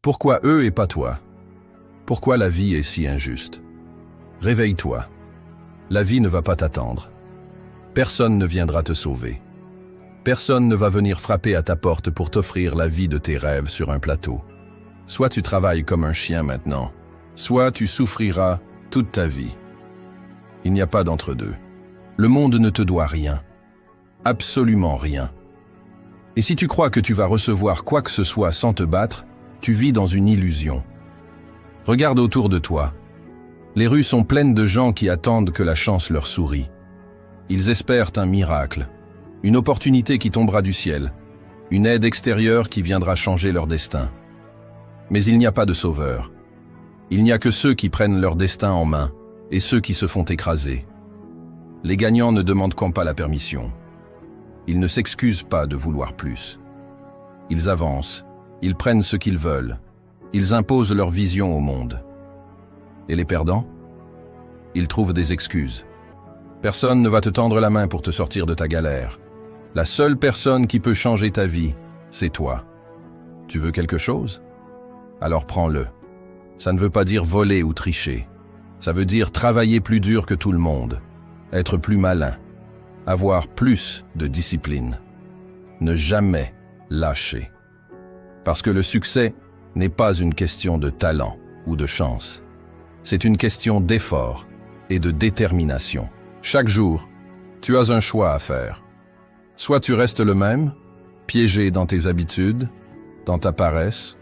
Pourquoi eux et pas toi? Pourquoi la vie est si injuste? Réveille-toi. La vie ne va pas t'attendre. Personne ne viendra te sauver. Personne ne va venir frapper à ta porte pour t'offrir la vie de tes rêves sur un plateau. Soit tu travailles comme un chien maintenant, soit tu souffriras toute ta vie. Il n'y a pas d'entre-deux. Le monde ne te doit rien. Absolument rien. Et si tu crois que tu vas recevoir quoi que ce soit sans te battre, tu vis dans une illusion. Regarde autour de toi. Les rues sont pleines de gens qui attendent que la chance leur sourie. Ils espèrent un miracle, une opportunité qui tombera du ciel, une aide extérieure qui viendra changer leur destin. Mais il n'y a pas de sauveur. Il n'y a que ceux qui prennent leur destin en main et ceux qui se font écraser. Les gagnants ne demandent pas la permission. Ils ne s'excusent pas de vouloir plus. Ils avancent, ils prennent ce qu'ils veulent, ils imposent leur vision au monde. Et les perdants? Ils trouvent des excuses. Personne ne va te tendre la main pour te sortir de ta galère. La seule personne qui peut changer ta vie, c'est toi. Tu veux quelque chose? Alors prends-le. Ça ne veut pas dire voler ou tricher. Ça veut dire travailler plus dur que tout le monde, être plus malin, avoir plus de discipline. Ne jamais lâcher. Parce que le succès n'est pas une question de talent ou de chance. C'est une question d'effort et de détermination. Chaque jour, tu as un choix à faire. Soit tu restes le même, piégé dans tes habitudes, dans ta paresse,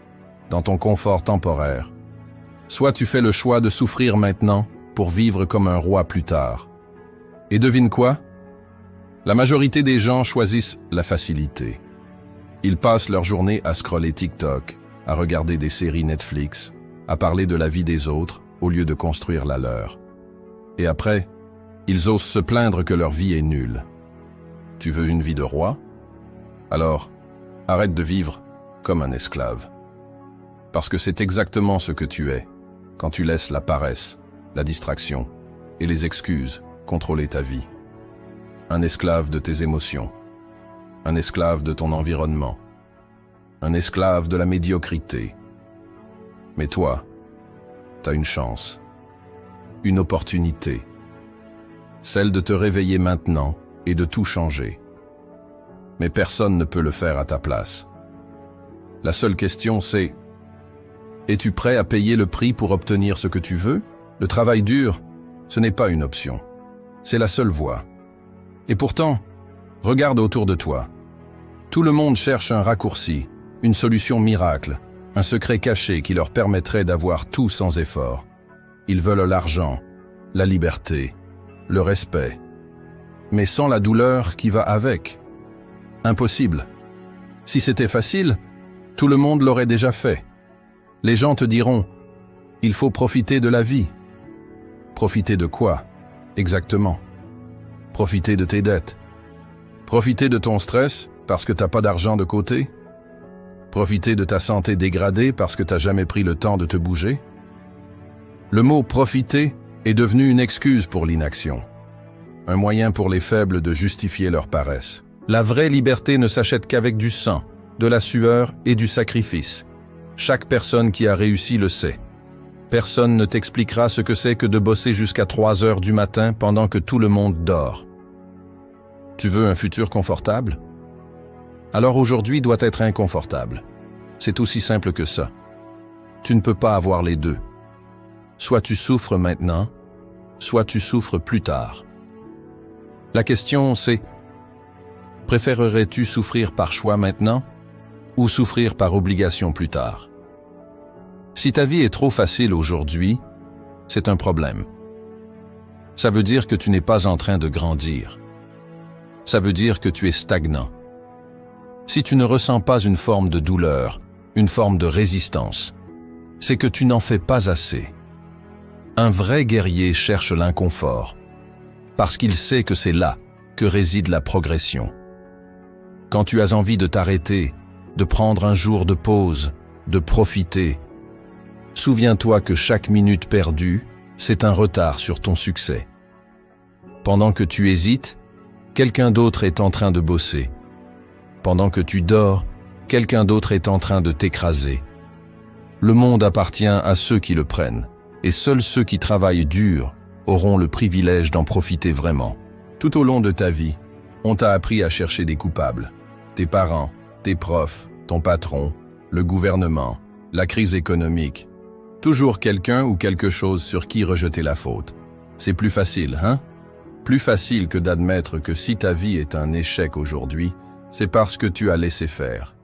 dans ton confort temporaire. Soit tu fais le choix de souffrir maintenant pour vivre comme un roi plus tard. Et devine quoi? La majorité des gens choisissent la facilité. Ils passent leur journée à scroller TikTok, à regarder des séries Netflix, à parler de la vie des autres au lieu de construire la leur. Et après, ils osent se plaindre que leur vie est nulle. Tu veux une vie de roi? Alors, arrête de vivre comme un esclave. Parce que c'est exactement ce que tu es quand tu laisses la paresse, la distraction et les excuses contrôler ta vie. Un esclave de tes émotions, un esclave de ton environnement, un esclave de la médiocrité. Mais toi, t'as une chance, une opportunité, celle de te réveiller maintenant et de tout changer. Mais personne ne peut le faire à ta place. La seule question c'est: es-tu prêt à payer le prix pour obtenir ce que tu veux? Le travail dur, ce n'est pas une option. C'est la seule voie. Et pourtant, regarde autour de toi. Tout le monde cherche un raccourci, une solution miracle, un secret caché qui leur permettrait d'avoir tout sans effort. Ils veulent l'argent, la liberté, le respect, mais sans la douleur qui va avec. Impossible. Si c'était facile, tout le monde l'aurait déjà fait. Les gens te diront, il faut profiter de la vie. Profiter de quoi, exactement? Profiter de tes dettes. Profiter de ton stress parce que t'as pas d'argent de côté? Profiter de ta santé dégradée parce que t'as jamais pris le temps de te bouger? Le mot « profiter » est devenu une excuse pour l'inaction. Un moyen pour les faibles de justifier leur paresse. La vraie liberté ne s'achète qu'avec du sang, de la sueur et du sacrifice. Chaque personne qui a réussi le sait. Personne ne t'expliquera ce que c'est que de bosser jusqu'à 3 heures du matin pendant que tout le monde dort. Tu veux un futur confortable? Alors aujourd'hui doit être inconfortable. C'est aussi simple que ça. Tu ne peux pas avoir les deux. Soit tu souffres maintenant, soit tu souffres plus tard. La question c'est: préférerais-tu souffrir par choix maintenant ou souffrir par obligation plus tard? Si ta vie est trop facile aujourd'hui, c'est un problème. Ça veut dire que tu n'es pas en train de grandir. Ça veut dire que tu es stagnant. Si tu ne ressens pas une forme de douleur, une forme de résistance, c'est que tu n'en fais pas assez. Un vrai guerrier cherche l'inconfort, parce qu'il sait que c'est là que réside la progression. Quand tu as envie de t'arrêter, de prendre un jour de pause, de profiter, souviens-toi que chaque minute perdue, c'est un retard sur ton succès. Pendant que tu hésites, quelqu'un d'autre est en train de bosser. Pendant que tu dors, quelqu'un d'autre est en train de t'écraser. Le monde appartient à ceux qui le prennent, et seuls ceux qui travaillent dur auront le privilège d'en profiter vraiment. Tout au long de ta vie, on t'a appris à chercher des coupables. Tes parents, tes profs, ton patron, le gouvernement, la crise économique. Toujours quelqu'un ou quelque chose sur qui rejeter la faute. C'est plus facile, hein? Plus facile que d'admettre que si ta vie est un échec aujourd'hui, c'est parce que tu as laissé faire.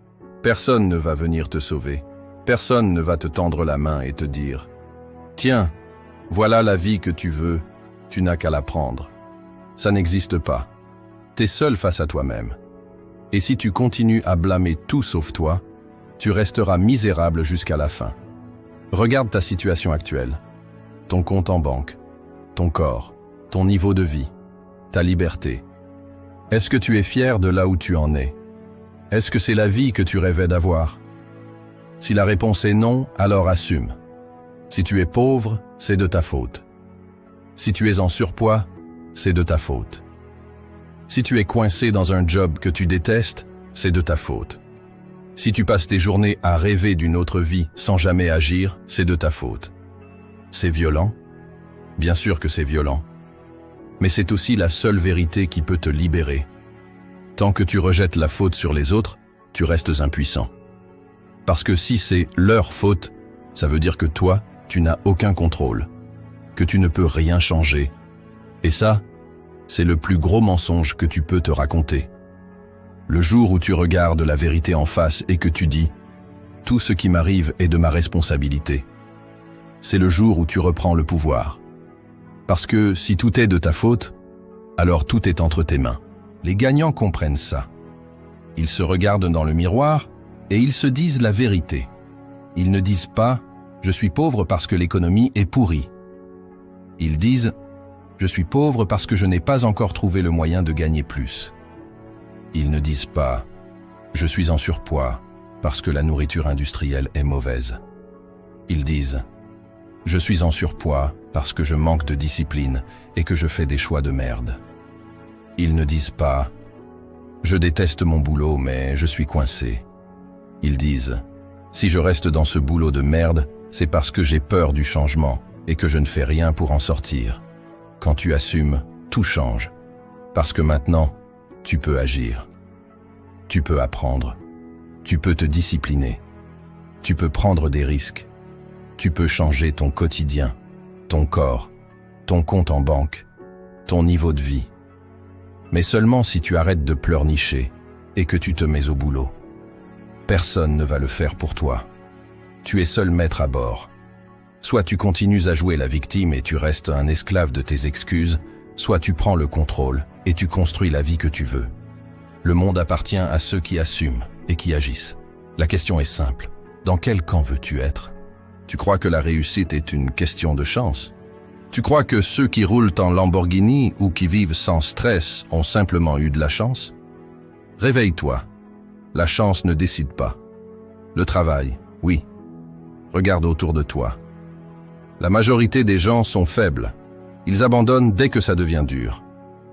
Personne ne va venir te sauver. Personne ne va te tendre la main et te dire « Tiens, voilà la vie que tu veux, tu n'as qu'à la prendre. » Ça n'existe pas. T'es seul face à toi-même. Et si tu continues à blâmer tout sauf toi, tu resteras misérable jusqu'à la fin. Regarde ta situation actuelle, ton compte en banque, ton corps, ton niveau de vie, ta liberté. Est-ce que tu es fier de là où tu en es? Est-ce que c'est la vie que tu rêvais d'avoir? Si la réponse est non, alors assume. Si tu es pauvre, c'est de ta faute. Si tu es en surpoids, c'est de ta faute. Si tu es coincé dans un job que tu détestes, c'est de ta faute. Si tu passes tes journées à rêver d'une autre vie sans jamais agir, c'est de ta faute. C'est violent? Bien sûr que c'est violent. Mais c'est aussi la seule vérité qui peut te libérer. Tant que tu rejettes la faute sur les autres, tu restes impuissant. Parce que si c'est leur faute, ça veut dire que toi, tu n'as aucun contrôle, que tu ne peux rien changer. Et ça, c'est le plus gros mensonge que tu peux te raconter. Le jour où tu regardes la vérité en face et que tu dis « Tout ce qui m'arrive est de ma responsabilité », c'est le jour où tu reprends le pouvoir. Parce que si tout est de ta faute, alors tout est entre tes mains. Les gagnants comprennent ça. Ils se regardent dans le miroir et ils se disent la vérité. Ils ne disent pas « Je suis pauvre parce que l'économie est pourrie ». Ils disent « Je suis pauvre parce que je n'ai pas encore trouvé le moyen de gagner plus ». Ils ne disent pas « Je suis en surpoids parce que la nourriture industrielle est mauvaise ». Ils disent « Je suis en surpoids parce que je manque de discipline et que je fais des choix de merde ». Ils ne disent pas « Je déteste mon boulot mais je suis coincé ». Ils disent « Si je reste dans ce boulot de merde, c'est parce que j'ai peur du changement et que je ne fais rien pour en sortir ». Quand tu assumes, tout change. Parce que maintenant, tu peux agir. Tu peux apprendre. Tu peux te discipliner. Tu peux prendre des risques. Tu peux changer ton quotidien, ton corps, ton compte en banque, ton niveau de vie. Mais seulement si tu arrêtes de pleurnicher et que tu te mets au boulot. Personne ne va le faire pour toi. Tu es seul maître à bord. Soit tu continues à jouer la victime et tu restes un esclave de tes excuses, soit tu prends le contrôle et tu construis la vie que tu veux. Le monde appartient à ceux qui assument et qui agissent. La question est simple. Dans quel camp veux-tu être? Tu crois que la réussite est une question de chance? Tu crois que ceux qui roulent en Lamborghini ou qui vivent sans stress ont simplement eu de la chance? Réveille-toi. La chance ne décide pas. Le travail, oui. Regarde autour de toi. La majorité des gens sont faibles. Ils abandonnent dès que ça devient dur.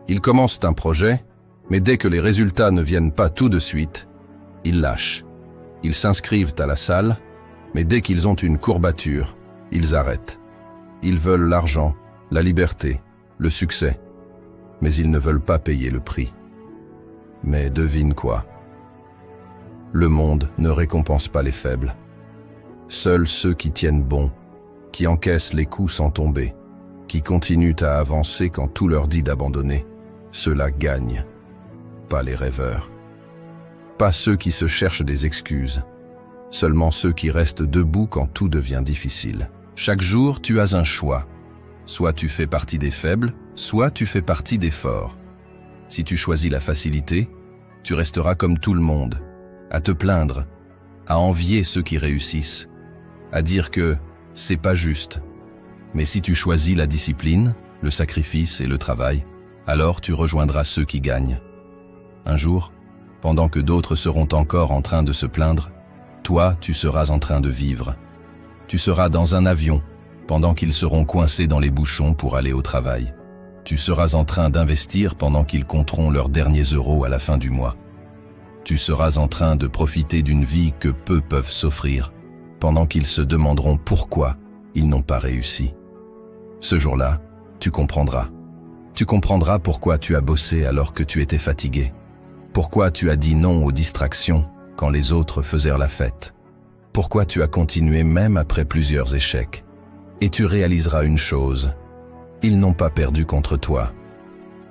Ils commencent un projet, mais dès que les résultats ne viennent pas tout de suite, ils lâchent. Ils s'inscrivent à la salle, mais dès qu'ils ont une courbature, ils arrêtent. Ils veulent l'argent, la liberté, le succès, mais ils ne veulent pas payer le prix. Mais devine quoi? Le monde ne récompense pas les faibles. Seuls ceux qui tiennent bon, qui encaissent les coups sans tomber, qui continuent à avancer quand tout leur dit d'abandonner, ceux-là gagnent, pas les rêveurs. Pas ceux qui se cherchent des excuses, seulement ceux qui restent debout quand tout devient difficile. Chaque jour, tu as un choix. Soit tu fais partie des faibles, soit tu fais partie des forts. Si tu choisis la facilité, tu resteras comme tout le monde, à te plaindre, à envier ceux qui réussissent, à dire que c'est pas juste. Mais si tu choisis la discipline, le sacrifice et le travail, alors tu rejoindras ceux qui gagnent. Un jour, pendant que d'autres seront encore en train de se plaindre, toi, tu seras en train de vivre. Tu seras dans un avion, pendant qu'ils seront coincés dans les bouchons pour aller au travail. Tu seras en train d'investir pendant qu'ils compteront leurs derniers euros à la fin du mois. Tu seras en train de profiter d'une vie que peu peuvent s'offrir, pendant qu'ils se demanderont pourquoi ils n'ont pas réussi. Ce jour-là, tu comprendras. Tu comprendras pourquoi tu as bossé alors que tu étais fatigué. Pourquoi tu as dit non aux distractions quand les autres faisaient la fête. Pourquoi tu as continué même après plusieurs échecs. Et tu réaliseras une chose. Ils n'ont pas perdu contre toi.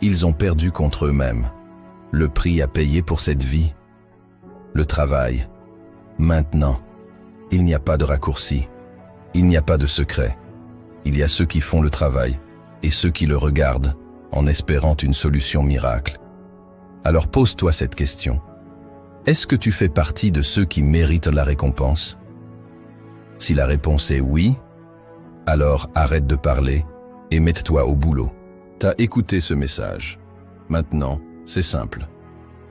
Ils ont perdu contre eux-mêmes. Le prix à payer pour cette vie. Le travail. Maintenant. Il n'y a pas de raccourci. Il n'y a pas de secret. Il y a ceux qui font le travail et ceux qui le regardent en espérant une solution miracle. Alors pose-toi cette question. Est-ce que tu fais partie de ceux qui méritent la récompense? Si la réponse est oui, alors arrête de parler et mets-toi au boulot. T'as écouté ce message. Maintenant, c'est simple.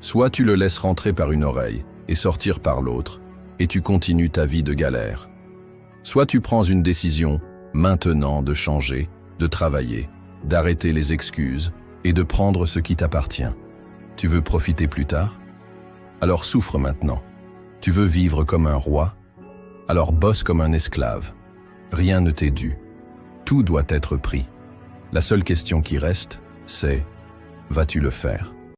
Soit tu le laisses rentrer par une oreille et sortir par l'autre, et tu continues ta vie de galère. Soit tu prends une décision, maintenant, de changer, de travailler, d'arrêter les excuses et de prendre ce qui t'appartient. Tu veux profiter plus tard? Alors souffre maintenant. Tu veux vivre comme un roi? Alors bosse comme un esclave. Rien ne t'est dû. Tout doit être pris. La seule question qui reste, c'est: vas-tu le faire?